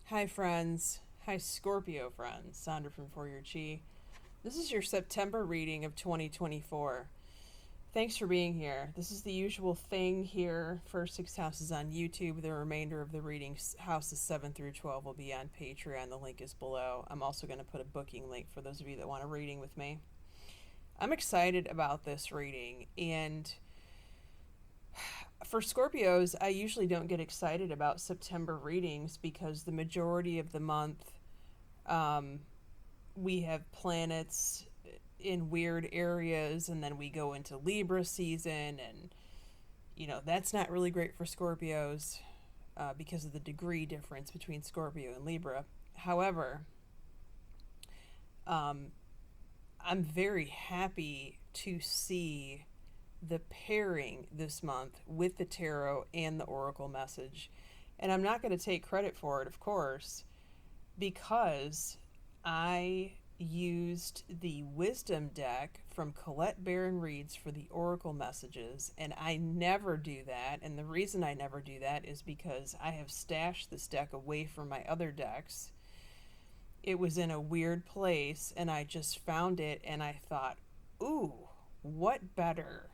Hi, friends. Hi, Scorpio friends. Sondra from For Your Chi. This is your September reading of 2024. Thanks for being here. This is the usual thing here. First six houses on YouTube. The remainder of the readings, houses 7 through 12, will be on Patreon. The link is below. I'm also going to put a booking link for those of you that want a reading with me. I'm excited about this reading, and for Scorpios, I usually don't get excited about September readings because the majority of the month we have planets in weird areas, and then we go into Libra season, and that's not really great for Scorpios because of the degree difference between Scorpio and Libra. However, um, I'm very happy to see the pairing this month with the tarot and the oracle message. And I'm not going to take credit for it, of course, because I used the wisdom deck from Colette Baron Reads for the oracle messages, and I never do that. And the reason I never do that is because I have stashed this deck away from my other decks. It was in a weird place, and I just found it, and I thought, ooh, what better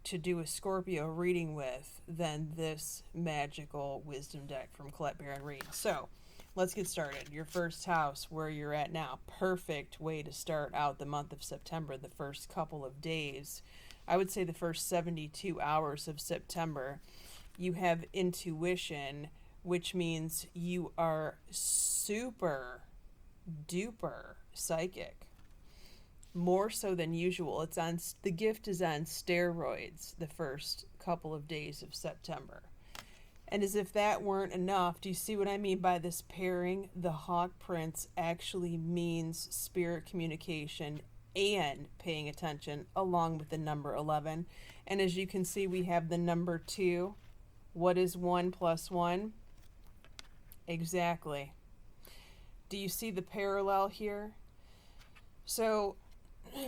to do a Scorpio reading with than this magical wisdom deck from Colette Baron Reed. So let's get started. Your first house, where you're at now, perfect way to start out the month of September, the first couple of days. I would say the first 72 hours of September. You have intuition, which means you are super duper psychic, more so than usual. It's on, the gift is on steroids the first couple of days of September. And as if that weren't enough, do you see what I mean by this pairing? The Hawk Prince actually means spirit communication and paying attention, along with the number 11. And as you can see, we have the number 2. What is 1 plus 1? Exactly. Do you see the parallel here? So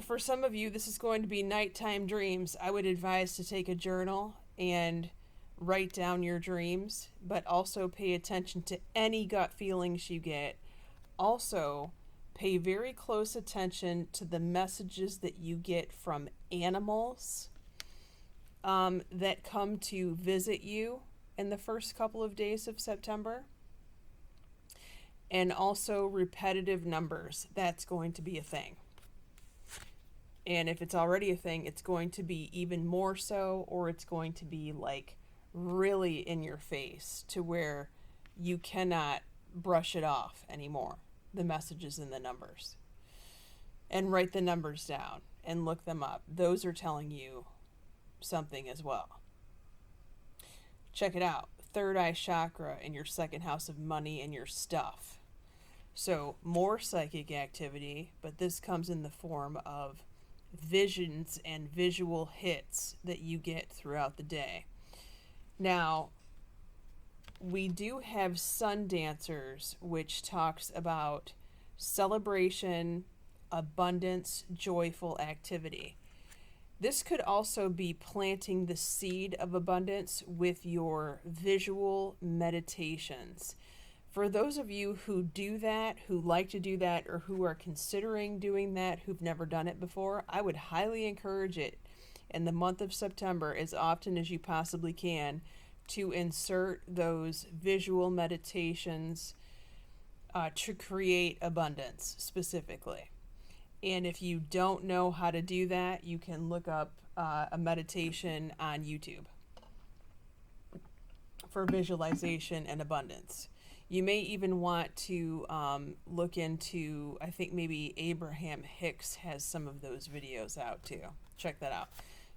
for some of you, this is going to be nighttime dreams. I would advise to take a journal and write down your dreams, but also pay attention to any gut feelings you get. Also, pay very close attention to the messages that you get from animals that come to visit you in the first couple of days of September. And also repetitive numbers. That's going to be a thing. And if it's already a thing, it's going to be even more so, or it's going to be like really in your face to where you cannot brush it off anymore, the messages and the numbers. And write the numbers down and look them up. Those are telling you something as well. Check it out. Third eye chakra in your second house of money and your stuff. So more psychic activity, but this comes in the form of visions and visual hits that you get throughout the day. Now, we do have Sun Dancers, which talks about celebration, abundance, joyful activity. This could also be planting the seed of abundance with your visual meditations. For those of you who do that, who like to do that, or who are considering doing that, who've never done it before, I would highly encourage it in the month of September, as often as you possibly can, to insert those visual meditations to create abundance specifically. And if you don't know how to do that, you can look up a meditation on YouTube for visualization and abundance. You may even want to look into, I think maybe Abraham Hicks has some of those videos out too. Check that out.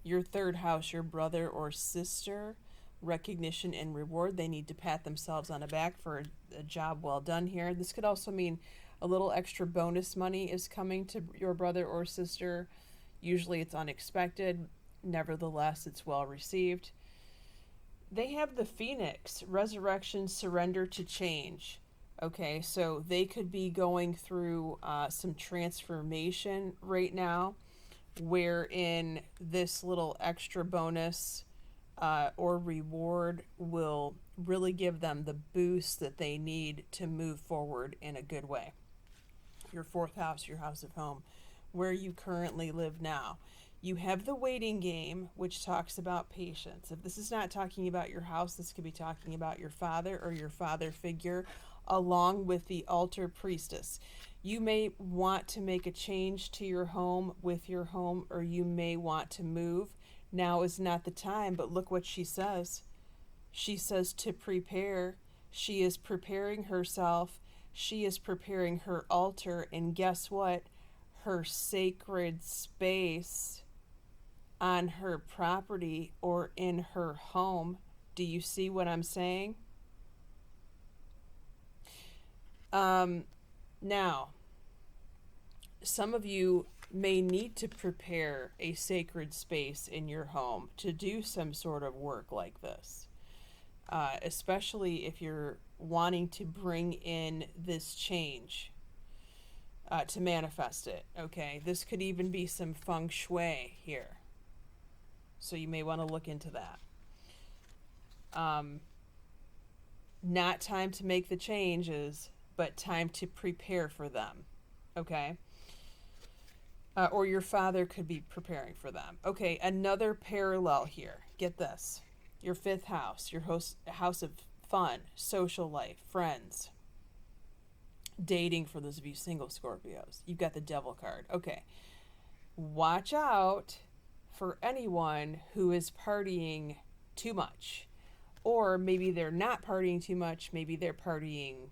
Your third house, your brother or sister, recognition and reward. They need to pat themselves on the back for a job well done here. This could also mean a little extra bonus money is coming to your brother or sister. Usually it's unexpected. Nevertheless, it's well received. They have the Phoenix, resurrection, surrender to change. Okay, so they could be going through some transformation right now, wherein this little extra bonus or reward will really give them the boost that they need to move forward in a good way. Your fourth house, your house of home, where you currently live now. You have the waiting game, which talks about patience. If this is not talking about your house, this could be talking about your father or your father figure, along with the altar priestess. You may want to make a change to your home with your home, or you may want to move. Now is not the time, but look what she says. She says to prepare. She is preparing herself. She is preparing her altar, and guess what? Her sacred space on her property or in her home. Do you see what I'm saying? Now, some of you may need to prepare a sacred space in your home to do some sort of work like this, especially if you're wanting to bring in this change to manifest it. Okay, this could even be some feng shui here, so you may want to look into that. Not time to make the changes, but time to prepare for them. Okay. Or your father could be preparing for them. Okay, another parallel here. Get this. Your fifth house, your house of fun, social life, friends, dating for those of you single Scorpios. You've got the devil card. Okay. Watch out for anyone who is partying too much. Or maybe they're not partying too much. Maybe they're partying,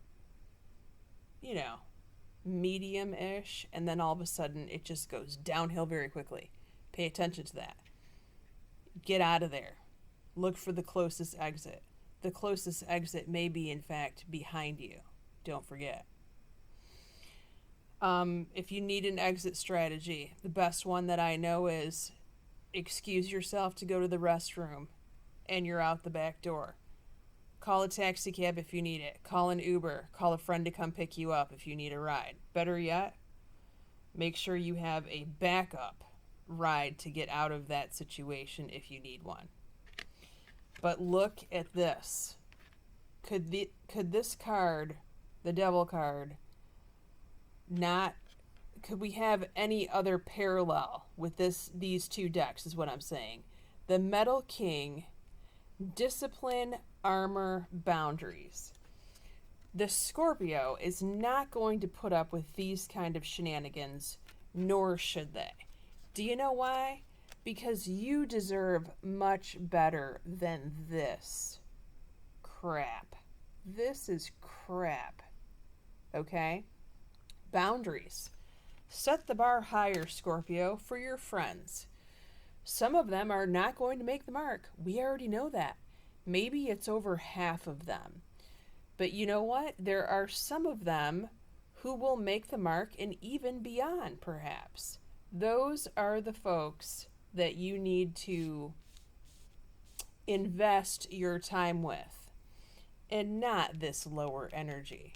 medium-ish, and then all of a sudden it just goes downhill very quickly. Pay attention to that. Get out of there. Look for the closest exit. The closest exit may be, in fact, behind you. Don't forget. If you need an exit strategy, the best one that I know is excuse yourself to go to the restroom and you're out the back door. Call a taxi cab if you need it. Call an Uber. Call a friend to come pick you up if you need a ride. Better yet, make sure you have a backup ride to get out of that situation if you need one. But look at this. Could this card, the devil card, could we have any other parallel with these two decks is what I'm saying. The Metal King, discipline, armor, boundaries. The Scorpio is not going to put up with these kind of shenanigans, nor should they. Do you know why? Because you deserve much better than this crap. This is crap. Okay? Boundaries. Set the bar higher, Scorpio, for your friends. Some of them are not going to make the mark. We already know that. Maybe it's over half of them. But you know what? There are some of them who will make the mark and even beyond, perhaps. Those are the folks that you need to invest your time with, and not this lower energy.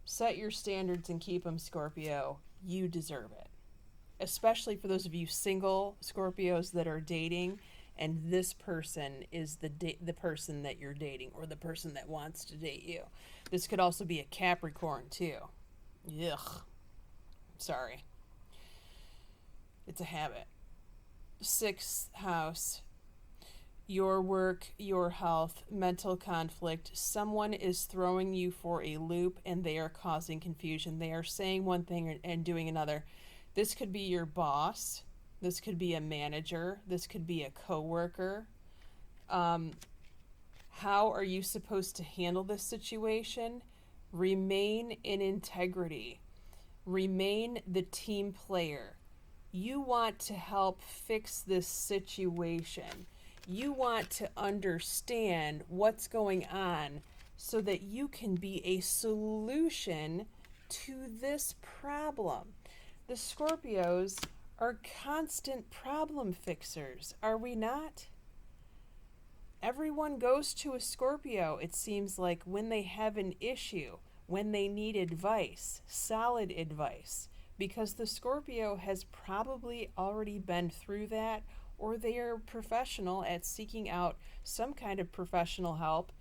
Set your standards and keep them, Scorpio. You deserve it. Especially for those of you single Scorpios that are dating, and this person is the person that you're dating, or the person that wants to date you. This could also be a Capricorn too. Ugh. Sorry. It's a habit. Sixth house. Your work, your health, mental conflict. Someone is throwing you for a loop and they are causing confusion. They are saying one thing and doing another. This could be your boss. This could be a manager. This could be a coworker. How are you supposed to handle this situation? Remain in integrity. Remain the team player. You want to help fix this situation. You want to understand what's going on so that you can be a solution to this problem. The Scorpios are constant problem fixers, are we not? Everyone goes to a Scorpio, it seems like, when they have an issue, when they need advice, solid advice, because the Scorpio has probably already been through that or they are professional at seeking out some kind of professional help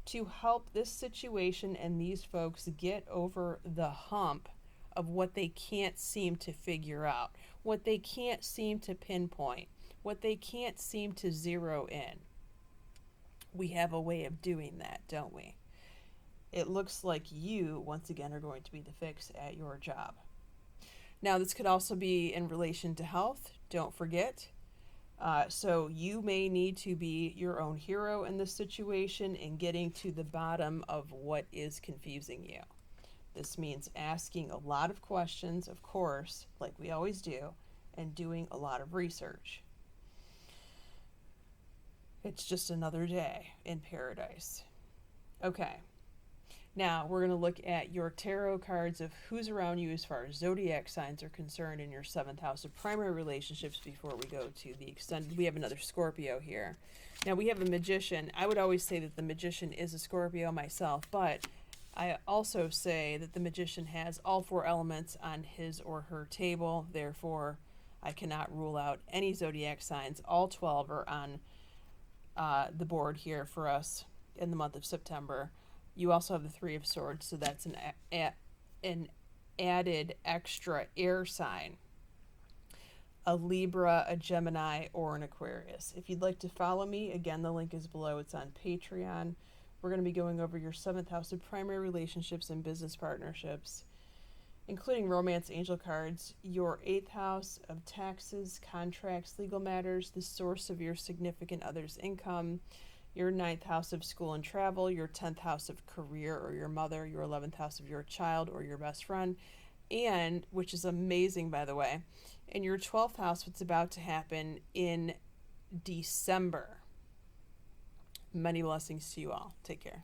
to help this situation and these folks get over the hump of what they can't seem to figure out, what they can't seem to pinpoint, what they can't seem to zero in. We have a way of doing that, don't we? It looks like you, once again, are going to be the fix at your job. Now, this could also be in relation to health. Don't forget. So you may need to be your own hero in this situation and getting to the bottom of what is confusing you. This means asking a lot of questions, of course, like we always do, and doing a lot of research. It's just another day in paradise. Okay. Now, we're going to look at your tarot cards of who's around you as far as zodiac signs are concerned in your 7th house of primary relationships before we go to the extended. We have another Scorpio here. Now, we have a magician. I would always say that the magician is a Scorpio myself, but I also say that the magician has all 4 elements on his or her table. Therefore, I cannot rule out any zodiac signs. All 12 are on the board here for us in the month of September. You also have the 3 of Swords, so that's an added extra air sign. A Libra, a Gemini, or an Aquarius. If you'd like to follow me, again, the link is below. It's on Patreon. We're going to be going over your 7th house of primary relationships and business partnerships, including romance angel cards, your 8th house of taxes, contracts, legal matters, the source of your significant other's income, your 9th house of school and travel, your 10th house of career or your mother, your 11th house of your child or your best friend, and, which is amazing by the way, in your 12th house, what's about to happen in December. Many blessings to you all. Take care.